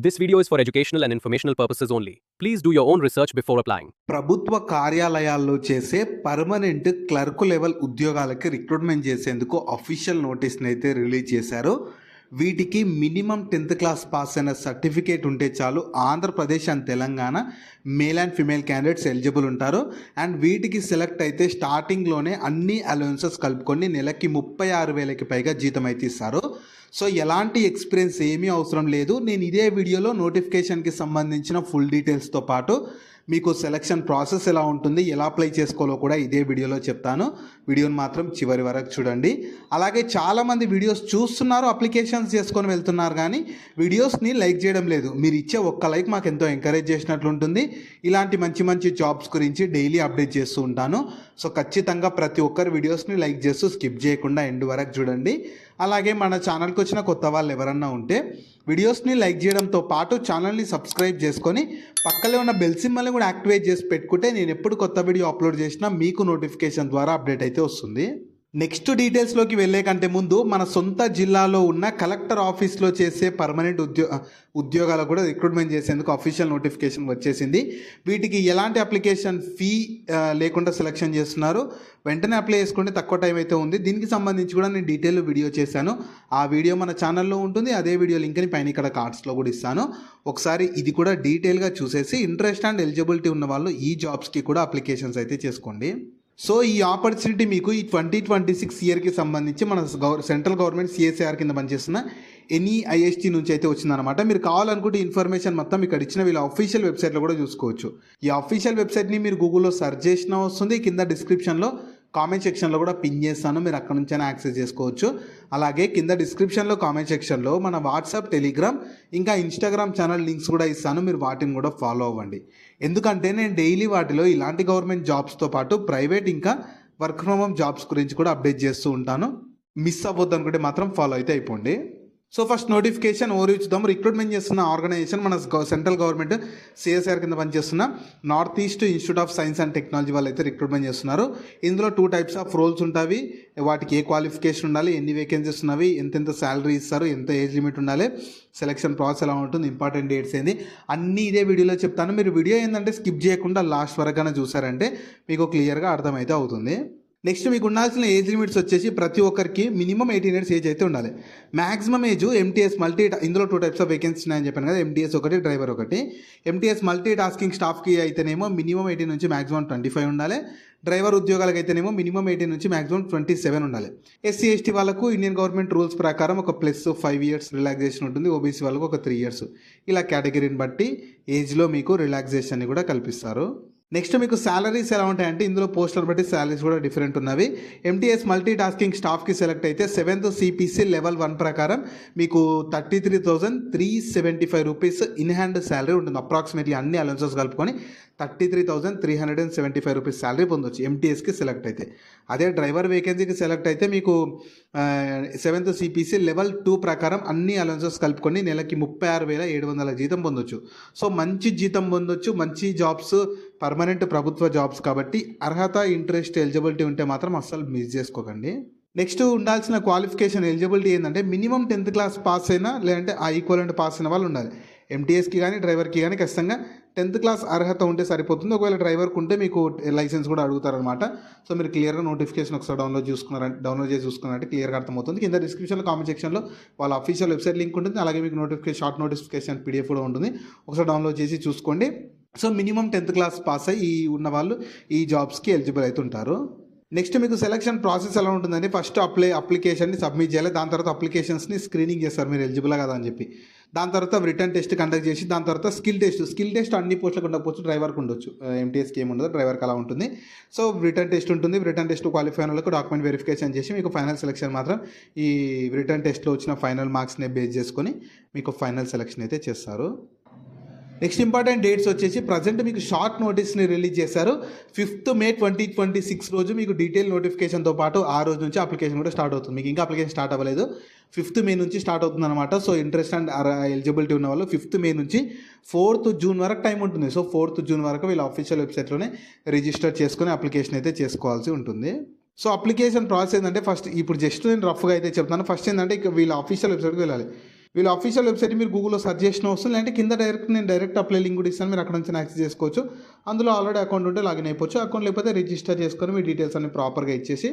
This video is for educational and informational purposes only. Please do your own research before applying. ప్రభుత్వ కార్యాలయాల్లో చేసే permanent clerk level ఉద్యోగాలకి recruitment చేసేందుకు official నోటీస్ని అయితే release చేశారు. వీటికి మినిమం 10th క్లాస్ పాస్ అయిన సర్టిఫికేట్ ఉంటే చాలు. Andhra Pradesh and Telangana male and female candidates eligible ఉంటారు. అండ్ వీటికి సెలెక్ట్ అయితే స్టార్టింగ్లోనే అన్ని అలవెన్సెస్ కలుపుకొని నెలకి 36,000కి పైగా జీతం అయితే ఇస్తారు. సో ఎలాంటి ఎక్స్పీరియన్స్ ఏమీ అవసరం లేదు. నేను ఇదే వీడియోలో నోటిఫికేషన్కి సంబంధించిన ఫుల్ డీటెయిల్స్తో పాటు మీకు సెలక్షన్ ప్రాసెస్ ఎలా ఉంటుంది, ఎలా అప్లై చేసుకోవాలో కూడా ఇదే వీడియోలో చెప్తాను. వీడియోని మాత్రం చివరి వరకు చూడండి. అలాగే చాలామంది వీడియోస్ చూస్తున్నారు, అప్లికేషన్స్ చేసుకొని వెళ్తున్నారు, కానీ వీడియోస్ని లైక్ చేయడం లేదు. మీరు ఇచ్చే ఒక్క లైక్ మాకు ఎంతో ఎంకరేజ్ చేసినట్లు ఉంటుంది. ఇలాంటి మంచి మంచి జాబ్స్ గురించి డైలీ అప్డేట్ చేస్తూ ఉంటాను. సో ఖచ్చితంగా ప్రతి ఒక్కరు వీడియోస్ని లైక్ చేస్తూ స్కిప్ చేయకుండా ఎండ్ వరకు చూడండి. అలాగే మన ఛానల్కి వచ్చిన కొత్త వాళ్ళు ఎవరన్నా ఉంటే వీడియోస్ని లైక్ చేయడంతో పాటు ఛానల్ని సబ్స్క్రైబ్ చేసుకొని పక్కనే ఉన్న బెల్ సింబల్ని కూడా యాక్టివేట్ చేసి పెట్టుకుంటే నేను ఎప్పుడు కొత్త వీడియో అప్లోడ్ చేసినా మీకు నోటిఫికేషన్ ద్వారా అప్డేట్ అయితే వస్తుంది. నెక్స్ట్ డీటెయిల్స్లోకి వెళ్ళే కంటే ముందు మన సొంత జిల్లాలో ఉన్న కలెక్టర్ ఆఫీస్లో చేసే పర్మనెంట్ ఉద్యోగాలు కూడా రిక్రూట్మెంట్ చేసేందుకు అఫీషియల్ నోటిఫికేషన్ వచ్చేసింది. వీటికి ఎలాంటి అప్లికేషన్ ఫీ లేకుండా సెలెక్షన్ చేస్తున్నారు. వెంటనే అప్లై చేసుకుంటే తక్కువ టైం అయితే ఉంది. దీనికి సంబంధించి కూడా నేను డీటెయిల్ వీడియో చేశాను. ఆ వీడియో మన ఛానల్లో ఉంటుంది. అదే వీడియో లింక్ని పైన ఇక్కడ కార్డ్స్లో కూడా ఇస్తాను. ఒకసారి ఇది కూడా డీటెయిల్గా చూసేసి ఇంట్రెస్ట్ అండ్ ఎలిజిబిలిటీ ఉన్న వాళ్ళు ఈ జాబ్స్కి కూడా అప్లికేషన్స్ అయితే చేసుకోండి. సో ఈ ఆపర్చునిటీ మీకు ఈ 2026 ఇయర్కి సంబంధించి మన సెంట్రల్ గవర్నమెంట్ సిఎస్ఆర్ కింద పనిచేస్తున్న NEIST నుంచి అయితే వచ్చిందనమాట. మీరు కావాలనుకుంటే ఇన్ఫర్మేషన్ మొత్తం ఇక్కడ ఇచ్చిన వీళ్ళ అఫీషియల్ వెబ్సైట్లో కూడా చూసుకోవచ్చు. ఈ అఫీషియల్ వెబ్సైట్ని మీరు గూగుల్లో సెర్చ్ చేసినా వస్తుంది. కింద డిస్క్రిప్షన్లో కామెంట్ సెక్షన్లో కూడా పిన్ చేస్తాను, మీరు అక్కడ నుంచైనా యాక్సెస్ చేసుకోవచ్చు. అలాగే కింద డిస్క్రిప్షన్లో కామెంట్ సెక్షన్లో మన వాట్సాప్, టెలిగ్రామ్ ఇంకా ఇన్స్టాగ్రామ్ ఛానల్ లింక్స్ కూడా ఇస్తాను. మీరు వాటిని కూడా ఫాలో అవ్వండి. ఎందుకంటే నేను డైలీ వాటిలో ఇలాంటి గవర్నమెంట్ జాబ్స్తో పాటు ప్రైవేట్ ఇంకా వర్క్ ఫ్రమ్ హోమ్ జాబ్స్ గురించి కూడా అప్డేట్ చేస్తూ ఉంటాను. మిస్ అవ్వద్దు అనుకుంటే మాత్రం ఫాలో అయితే అయిపోండి. సో ఫస్ట్ నోటిఫికేషన్ ఓవర్ చూద్దాం. రిక్రూట్మెంట్ చేస్తున్న ఆర్గనైజేషన్ మన సెంట్రల్ గవర్నమెంట్ సిఎస్ఆర్ కింద పనిచేస్తున్న north east institute of science and technology వాళ్ళు అయితే రిక్రూట్మెంట్ చేస్తున్నారు. ఇందులో 2 టైప్స్ ఆఫ్ రోల్స్ ఉంటాయి. వాటికి ఏ క్వాలిఫికేషన్ ఉండాలి, ఎన్ని వేకెన్సీస్ ఉన్నవి, ఎంతెంత శాలరీ ఇస్తారు, ఎంత ఏజ్ లిమిట్ ఉండాలి, సెలక్షన్ ప్రాసెస్ ఎలా ఉంటుంది, ఇంపార్టెంట్ డేట్స్ ఏంది, అన్నీ ఇదే వీడియోలో చెప్తాను. మీరు వీడియో ఏంటంటే స్కిప్ చేయకుండా లాస్ట్ వరకు చూసారంటే మీకు క్లియర్గా అర్థమైతే అవుతుంది. నెక్స్ట్ మీకు ఉండాల్సిన ఏజ్ లిమిట్స్ వచ్చేసి ప్రతి ఒక్కరికి మినిమం 18 ఇయర్స్ ఏజ్ అయితే ఉండాలి. మ్యాక్సిమం ఏజ్ MTS ఇందులో 2 టైప్స్ ఆఫ్ వేకెన్సీ ఉన్నాయని చెప్పాను కదా, MTS ఒకటి, డ్రైవర్ ఒకటి. MTS మల్టీ టాస్కింగ్ స్టాఫ్కి అయితేనేమో మినిమం 18 నుంచి మ్యాక్సిమం 25 ఉండాలి. డ్రైవర్ ఉద్యోగాలకు అయితేనేమో మినిమం 18 నుంచి మ్యాక్సిమం 27 ఉండాలి. SC ST వాళ్ళకు ఇండియన్ గవర్నమెంట్ రూల్స్ ప్రకారం ఒక +5 ఇయర్స్ రిలాక్సేషన్ ఉంటుంది. OBC వాళ్ళకు ఒక 3 ఇయర్స్. ఇలా కేటగిరీని బట్టి ఏజ్లో మీకు రిలాక్సేషన్ని కూడా కల్పిస్తారు. నెక్స్ట్ మీకు శాలరీస్ ఎలా ఉంటాయంటే ఇందులో పోస్టులను బట్టి శాలరీస్ కూడా డిఫరెంట్ ఉన్నవి. MTS మల్టీ టాస్కింగ్ స్టాఫ్కి సెలెక్ట్ అయితే 7th CPC లెవెల్ 1 ప్రకారం మీకు 33,375 రూపీస్ ఇన్ హ్యాండ్ శాలరీ ఉంటుంది. అప్రాక్సిమేట్లీ అన్ని అలవెన్సెస్ కలుపుకొని 33,375 రూపీస్ శాలరీ పొందొచ్చు MTSకి సెలెక్ట్ అయితే. అదే డ్రైవర్ వేకెన్సీకి సెలెక్ట్ అయితే మీకు 7th CPC లెవెల్ 2 ప్రకారం అన్ని అలవెన్సెస్ కలుపుకొని నెలకి 36,700 జీతం పొందొచ్చు. సో మంచి జీతం పొందొచ్చు. మంచి జాబ్స్, పర్మనెంట్ ప్రభుత్వ జాబ్స్ కాబట్టి అర్హత, ఇంట్రెస్ట్, ఎలిజిబిలిటీ ఉంటే మాత్రం అస్సలు మిస్ చేసుకోకండి. నెక్స్ట్ ఉండాల్సిన క్వాలిఫికేషన్ ఎలిజిబిలిటీ ఏంటంటే మినిమం 10th క్లాస్ పాస్ అయినా లేదంటే ఆ ఈక్వలెంట్ పాస్ అయిన వాళ్ళు ఉండాలి. MTSకి కానీ డ్రైవర్కి కానీ ఖచ్చితంగా 10th క్లాస్ అర్హత ఉంటే సరిపోతుంది. ఒకవేళ డ్రైవర్కి ఉంటే మీకు లైసెన్స్ కూడా అడుగుతారనమాట. సో మీరు క్లియర్గా నోటిఫికేషన్ ఒకసారి డౌన్లోడ్ చేసి చూసుకున్నారంటే క్లియర్గా అర్థమవుతుంది. కింద డిస్క్రిప్షన్లో కామెంట్ సెక్షన్లో వాళ్ళ అఫీషియల్ వెబ్సైట్ లింక్ ఉంటుంది. అలాగే మీకు షార్ట్ నోటిఫికేషన్ PDF కూడా ఉంటుంది. ఒకసారి డౌన్లోడ్ చేసి చూసుకోండి. So minimum 10th class pass అయ్యి ఉన్న వాళ్ళు ఈ జాబ్స్కి ఎలిజిబుల్ అయితే ఉంటారు. నెక్స్ట్ మీకు సెలక్షన్ ప్రాసెస్ ఎలా ఉంటుందంటే ఫస్ట్ అప్లికేషన్ని సబ్మిట్ చేయాలి. దాని తర్వాత అప్లికేషన్స్ని స్క్రీనింగ్ చేస్తారు మీరు ఎలిజిబుల్ కదా అని చెప్పి. దాని తర్వాత రిటర్న్ టెస్ట్ కండక్ట్ చేసి దాని తర్వాత స్కిల్ టెస్ట్ అన్ని పోస్టులకు ఉండకపోవచ్చు, డ్రైవర్కి ఉండొచ్చు. MTSకి ఏమి ఉండదు, డ్రైవర్కి అలా ఉంటుంది. సో రిటర్న్ టెస్ట్ ఉంటుంది. రిటర్న్ టెస్ట్ క్వాలిఫై అయిన వాళ్ళకు డాక్యుమెంట్ వెరిఫికేషన్ చేసి మీకు ఫైనల్ సెలక్షన్ మాత్రం ఈ రిటర్న్ టెస్ట్లో వచ్చిన ఫైనల్ మార్క్స్ని బేస్ చేసుకొని మీకు ఫైనల్ సెలక్షన్ అయితే చేస్తారు. నెక్స్ట్ ఇంపార్టెంట్ డేట్స్ వచ్చేసి ప్రజెంట్ మీకు షార్ట్ నోటీస్ని రిలీజ్ చేశారు. 5th May 2026 రోజు మీకు డీటెయిల్ నోటిఫికేషన్తో పాటు ఆ రోజు నుంచి అప్లికేషన్ కూడా స్టార్ట్ అవుతుంది. మీకు ఇంకా అప్లికేషన్ స్టార్ట్ అవ్వలేదు, 5th May నుంచి స్టార్ట్ అవుతుంది అనమాట. సో ఇంట్రెస్ట్ అండ్ ఎలిజిబిలిటీ ఉన్న వాళ్ళు 5th May నుంచి 4th June వరకు టైం ఉంటుంది. సో 4th June వరకు వీళ్ళ అఫీషియల్ వెబ్సైట్లోనే రిజిస్టర్ చేసుకుని అప్లికేషన్ అయితే చేసుకోవాల్సి ఉంటుంది. సో అప్లికేషన్ ప్రాసెస్ ఏంటంటే ఫస్ట్ ఇప్పుడు జస్ట్ నేను రఫ్గా అయితే చెప్తాను. ఫస్ట్ ఏంటంటే వీళ్ళ అఫీషియల్ వెబ్సైట్కి వెళ్ళాలి. వీళ్ళ అఫీషియల్ వెబ్సైట్ మీరు గూగుల్‌లో సెర్చ్ చేసినా వస్తుంది. లేదంటే కింద నేను డైరెక్ట్ అప్లై లింక్ కూడా ఇస్తాను. మీరు అక్కడ నుంచి యాక్సెస్ చేసుకోవచ్చు. అందులో ఆల్రెడీ అకౌంట్ ఉంటే లాగిన్ అయిపోవచ్చు. అకౌంట్ లేకపోతే రిజిస్టర్ చేసుకొని మీ డీటెయిల్స్ అన్ని ప్రాపర్‌గా ఇచ్చేసి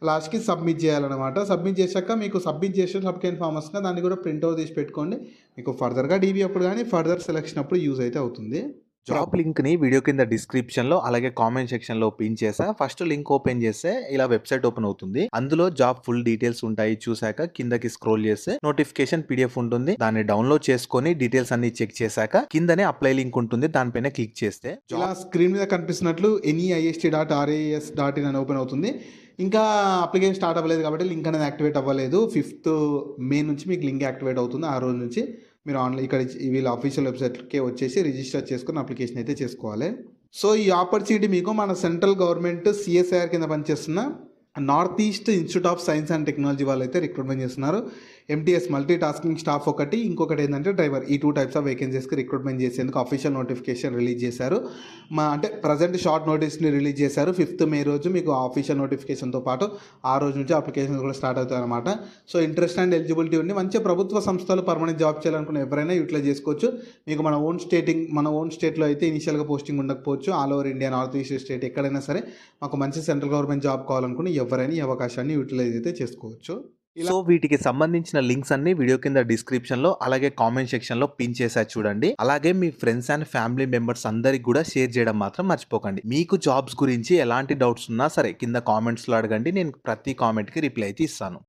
లాస్ట్‌కి సబ్మిట్ చేయాలన్నమాట. సబ్మిట్ చేశాక మీకు సబ్మిట్ చేసేటప్పుడు అప్లికేషన్ ఫామ్ వస్తుంది. దాన్ని కూడా ప్రింట్ అవుట్ తీసి పెట్టుకోండి. మీకు ఫర్దర్‌గా డీబీ అప్పుడు గానీ ఫర్దర్ సెలక్షన్ అప్పుడు యూజ్ అయితే అవుతుంది. జాబ్ లింక్‌ని వీడియో కింద డిస్క్రిప్షన్‌లో అలాగే కామెంట్ సెక్షన్‌లో పిన్ చేశా. ఫస్ట్ లింక్ ఓపెన్ చేస్తే ఇలా వెబ్‌సైట్ ఓపెన్ అవుతుంది. అందులో జాబ్ ఫుల్ డీటెయిల్స్ ఉంటాయి. చూసాక కిందకి స్క్రోల్ చేస్తే నోటిఫికేషన్ పీడీఎఫ్ ఉంటుంది. దాన్ని డౌన్‌లోడ్ చేసుకొని డీటెయిల్స్ అన్ని చెక్ చేశాక కిందనే అప్లై లింక్ ఉంటుంది. దానిపైన క్లిక్ చేస్తే ఇలా స్క్రీన్ మీద కనిపిస్తున్నట్లు NEIST.RAS.in అని ఓపెన్ అవుతుంది. ఇంకా అప్లికేషన్ స్టార్ట్ అవ్వలేదు కాబట్టి లింక్ అనేది యాక్టివేట్ అవ్వలేదు. 5th మే నుంచి మీకు లింక్ యాక్టివేట్ అవుతుంది. ఆ రోజు నుంచి మీరు ఇక్కడ వీళ్ళ అఫీషియల్ వెబ్సైట్‌కే వచ్చేసి రిజిస్టర్ చేసుకొని అప్లికేషన్ అయితే చేసుకోవాలి. సో ఈ ఆపర్చునిటీ మీకు మన సెంట్రల్ గవర్నమెంట్ CSIR కింద పనిచేస్తున్న north east institute of science and technology వాళ్ళు అయితే రిక్రూట్మెంట్ చేస్తున్నారు. MTS మల్టీ టాస్కింగ్ స్టాఫ్ ఒకటి, ఇంకొకటి ఏంటంటే డ్రైవర్. ఈ 2 టైప్స్ ఆఫ్ వేకెన్సీస్కి రిక్రూట్మెంట్ చేసేందుకు అఫీషియల్ నోటిఫికేషన్ రిలీజ్ చేశారు. అంటే ప్రజెంట్ షార్ట్ నోటీస్ని రిలీజ్ చేశారు. 5th మే రోజు మీకు అఫీషియల్ నోటిఫికేషన్తో పాటు ఆ రోజు నుంచి అప్లికేషన్స్ కూడా స్టార్ట్ అవుతాయి అనమాట. సో ఇంట్రెస్ట్ అండ్ ఎలిజిబిలిటీ ఉండి మంచి ప్రభుత్వ సంస్థలు పర్మనెంట్ జాబ్ చేయాలనుకున్న ఎవరైనా యూటిలైజ్ చేసుకోవచ్చు. మీకు మన ఓన్ స్టేట్లో అయితే ఇనిషియల్గా పోస్టింగ్ ఉండకపోవచ్చు. All over India, north east state ఎక్కడైనా సరే మాకు మంచి సెంట్రల్ గవర్నమెంట్ జాబ్ కావాలనుకుని ఎవరైనా ఈ అవకాశాన్ని యూటిలైజ్ అయితే చేసుకోవచ్చు. సో వీటికి సంబంధించిన లింక్స్ అన్ని వీడియో కింద డిస్క్రిప్షన్‌లో అలాగే కామెంట్ సెక్షన్‌లో పిన్ చేశా చూడండి. అలాగే మీ ఫ్రెండ్స్ అండ్ ఫ్యామిలీ మెంబర్స్ అందరికి కూడా షేర్ చేయడం మాత్రం మర్చిపోకండి. మీకు జాబ్స్ గురించి ఎలాంటి డౌట్స్ ఉన్నా సరే కింద కామెంట్స్‌లో అడగండి. నేను ప్రతి కామెంట్‌కి రిప్లై అయితే ఇస్తాను.